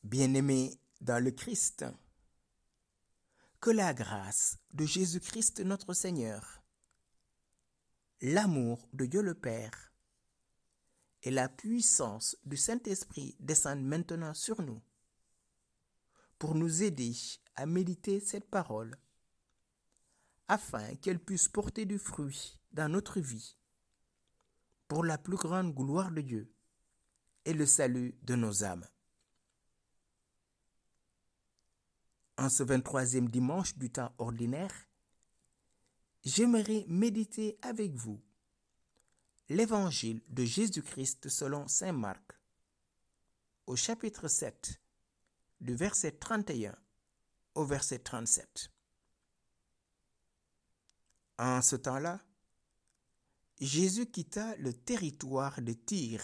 Bien-aimés dans le Christ, que la grâce de Jésus-Christ notre Seigneur, l'amour de Dieu le Père et la puissance du Saint-Esprit descendent maintenant sur nous pour nous aider à méditer cette parole afin qu'elle puisse porter du fruit dans notre vie pour la plus grande gloire de Dieu et le salut de nos âmes. En ce 23e dimanche du temps ordinaire, j'aimerais méditer avec vous l'évangile de Jésus-Christ selon saint Marc, au chapitre 7, du verset 31 au verset 37. En ce temps-là, Jésus quitta le territoire de Tyr.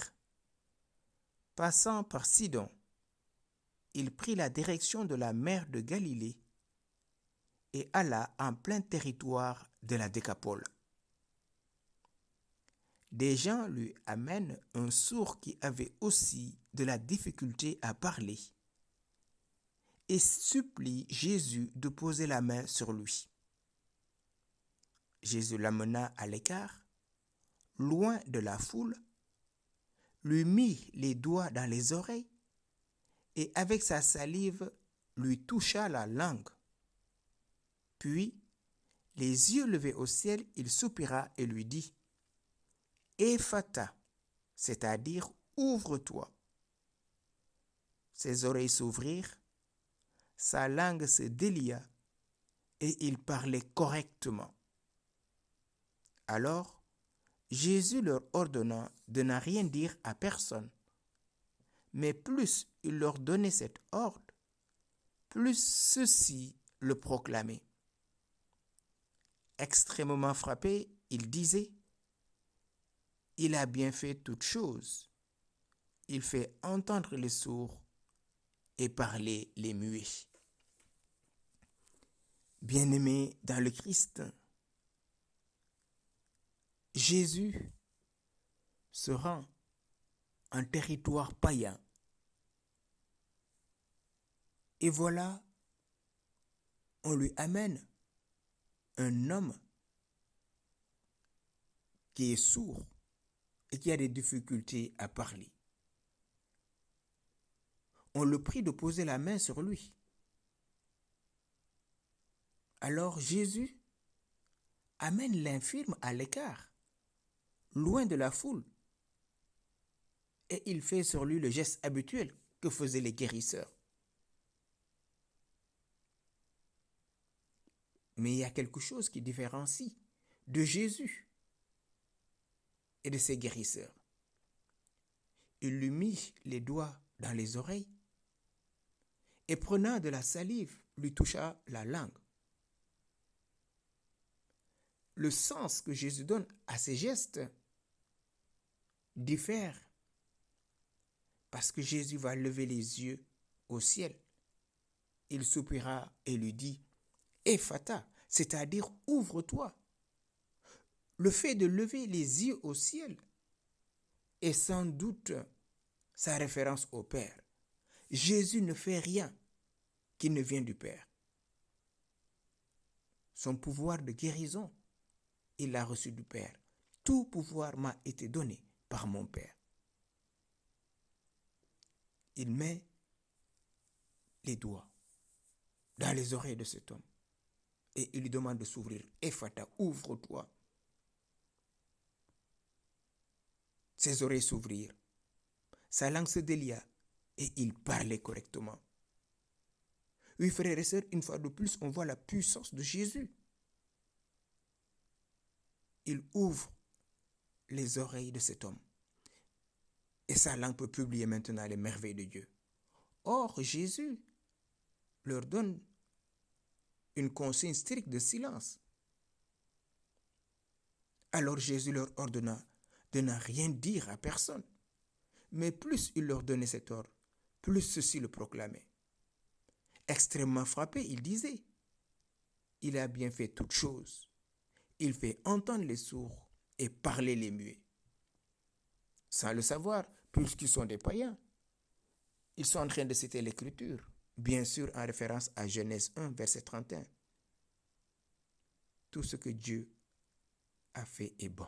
Passant par Sidon, il prit la direction de la mer de Galilée et alla en plein territoire de la Décapole. Des gens lui amènent un sourd qui avait aussi de la difficulté à parler et supplie Jésus de poser la main sur lui. Jésus l'amena à l'écart, loin de la foule, lui mit les doigts dans les oreilles et avec sa salive lui toucha la langue. Puis, les yeux levés au ciel, il soupira et lui dit « Ephata », c'est-à-dire « ouvre-toi ». Ses oreilles s'ouvrirent, sa langue se délia et il parlait correctement. Alors, Jésus leur ordonna de ne rien dire à personne. Mais plus il leur donnait cet ordre, plus ceux-ci le proclamaient. Extrêmement frappé, il disait « Il a bien fait toutes choses. Il fait entendre les sourds et parler les muets. » Bien-aimés dans le Christ, Jésus se rend en territoire païen. Et voilà, on lui amène un homme qui est sourd et qui a des difficultés à parler. On le prie de poser la main sur lui. Alors Jésus amène l'infirme à l'écart, loin de la foule, et il fait sur lui le geste habituel que faisaient les guérisseurs. Mais il y a quelque chose qui différencie de Jésus et de ses guérisseurs. Il lui mit les doigts dans les oreilles et prenant de la salive, lui toucha la langue. Le sens que Jésus donne à ces gestes diffère parce que Jésus va lever les yeux au ciel. Il soupira et lui dit « Ephata », c'est-à-dire « ouvre-toi ». Le fait de lever les yeux au ciel est sans doute sa référence au Père. Jésus ne fait rien qui ne vient du Père. Son pouvoir de guérison, il l'a reçu du Père. Tout pouvoir m'a été donné par mon Père. Il met les doigts dans les oreilles de cet homme et il lui demande de s'ouvrir. Ephata, ouvre-toi. Ses oreilles s'ouvrirent, sa langue se délia et il parlait correctement. Oui, frères et sœurs, une fois de plus, on voit la puissance de Jésus. Il ouvre les oreilles de cet homme et sa langue peut publier maintenant les merveilles de Dieu. Or, Jésus leur donne une consigne stricte de silence. Alors Jésus leur ordonna de ne rien dire à personne. Mais plus il leur donnait cet ordre, plus ceux-ci le proclamaient. Extrêmement frappé, il disait « Il a bien fait toutes choses. Il fait entendre les sourds et parler les muets. » Sans le savoir, puisqu'ils sont des païens. Ils sont en train de citer l'Écriture, bien sûr en référence à Genèse 1, verset 31. Tout ce que Dieu a fait est bon.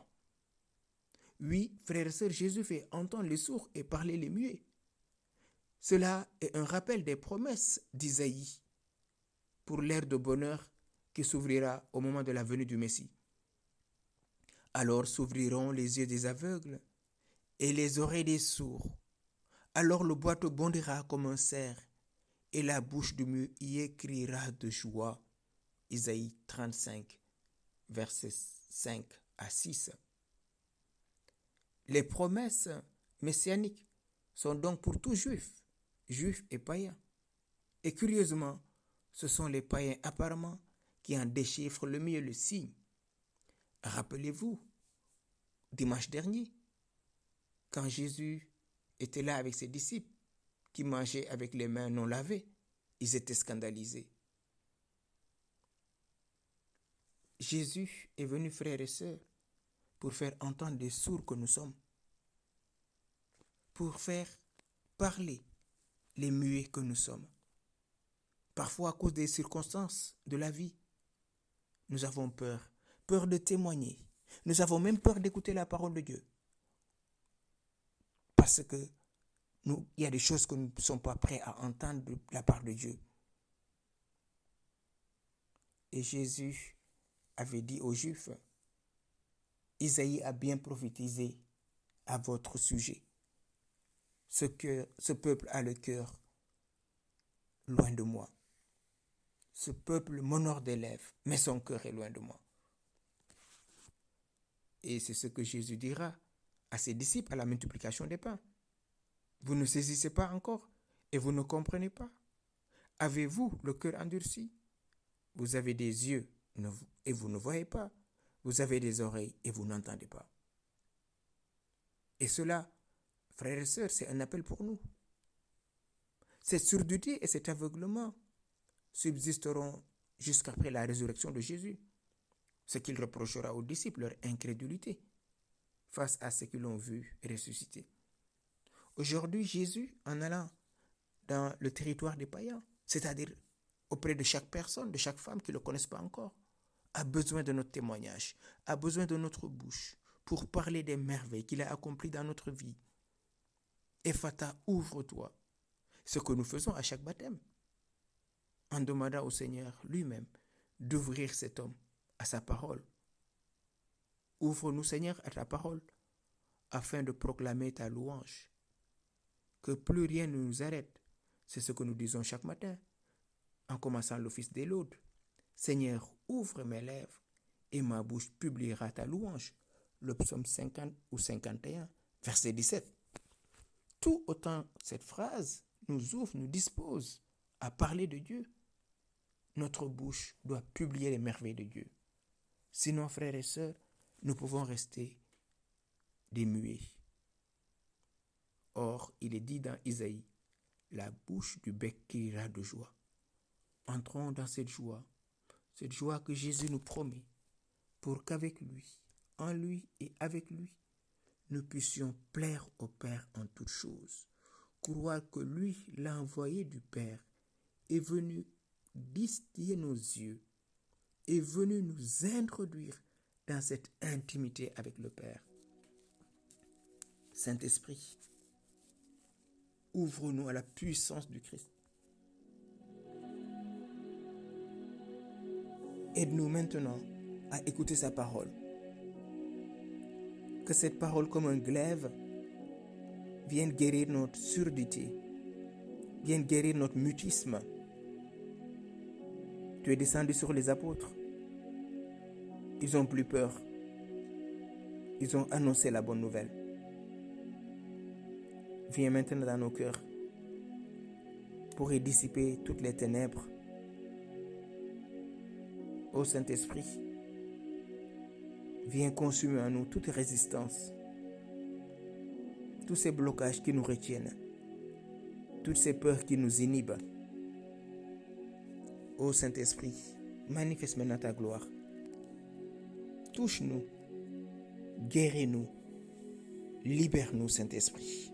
Oui, frères et sœurs, Jésus fait entendre les sourds et parler les muets. Cela est un rappel des promesses d'Isaïe pour l'ère de bonheur qui s'ouvrira au moment de la venue du Messie. Alors s'ouvriront les yeux des aveugles et les oreilles des sourds. Alors le boiteux bondira comme un cerf et la bouche du muet y écrira de joie. Isaïe 35, versets 5 à 6. Les promesses messianiques sont donc pour tout juif, juifs et païens. Et curieusement, ce sont les païens apparemment qui en déchiffrent le mieux le signe. Rappelez-vous, dimanche dernier, quand Jésus était là avec ses disciples, qui mangeaient avec les mains non lavées, ils étaient scandalisés. Jésus est venu, frères et sœurs, pour faire entendre des sourds que nous sommes, pour faire parler les muets que nous sommes. Parfois, à cause des circonstances de la vie, nous avons peur, peur de témoigner. Nous avons même peur d'écouter la parole de Dieu. Parce que il y a des choses que nous ne sommes pas prêts à entendre de la part de Dieu. Et Jésus avait dit aux Juifs, Isaïe a bien prophétisé à votre sujet. Ce peuple a le cœur loin de moi. Ce peuple m'honore des lèvres, mais son cœur est loin de moi. Et c'est ce que Jésus dira à ses disciples à la multiplication des pains. Vous ne saisissez pas encore et vous ne comprenez pas. Avez-vous le cœur endurci? Vous avez des yeux et vous ne voyez pas. Vous avez des oreilles et vous n'entendez pas. Et cela, frères et sœurs, c'est un appel pour nous. Cette surdité et cet aveuglement subsisteront jusqu'après la résurrection de Jésus, ce qu'il reprochera aux disciples, leur incrédulité face à ce qu'ils l'ont vu ressusciter. Aujourd'hui, Jésus, en allant dans le territoire des païens, c'est-à-dire auprès de chaque personne, de chaque femme qui ne le connaissent pas encore, a besoin de notre témoignage, a besoin de notre bouche pour parler des merveilles qu'il a accomplies dans notre vie. Ephata, ouvre-toi. Ce que nous faisons à chaque baptême, en demandant au Seigneur lui-même d'ouvrir cet homme à sa parole. Ouvre-nous, Seigneur, à ta parole, afin de proclamer ta louange. Que plus rien ne nous arrête. C'est ce que nous disons chaque matin, en commençant l'office des laudes. Seigneur, ouvre mes lèvres, et ma bouche publiera ta louange. Le psaume 50 ou 51, verset 17. Tout autant cette phrase nous ouvre, nous dispose à parler de Dieu. Notre bouche doit publier les merveilles de Dieu. Sinon, frères et sœurs, nous pouvons rester des muets. Or, il est dit dans Isaïe, la bouche du bec criera de joie. Entrons dans cette joie que Jésus nous promet, pour qu'avec lui, en lui et avec lui, nous puissions plaire au Père en toutes choses. Croire que lui, l'envoyé du Père, est venu distiller nos yeux, est venu nous introduire dans cette intimité avec le Père. Saint-Esprit, ouvre-nous à la puissance du Christ. Aide-nous maintenant à écouter sa parole. Que cette parole, comme un glaive, vienne guérir notre surdité, vienne guérir notre mutisme. Tu es descendu sur les apôtres. Ils n'ont plus peur. Ils ont annoncé la bonne nouvelle. Viens maintenant dans nos cœurs pour y dissiper toutes les ténèbres. Ô Saint-Esprit, viens consumer en nous toute résistance, tous ces blocages qui nous retiennent, toutes ces peurs qui nous inhibent. Ô Saint-Esprit, manifeste maintenant ta gloire. Touche-nous, guéris-nous, libère-nous, Saint-Esprit.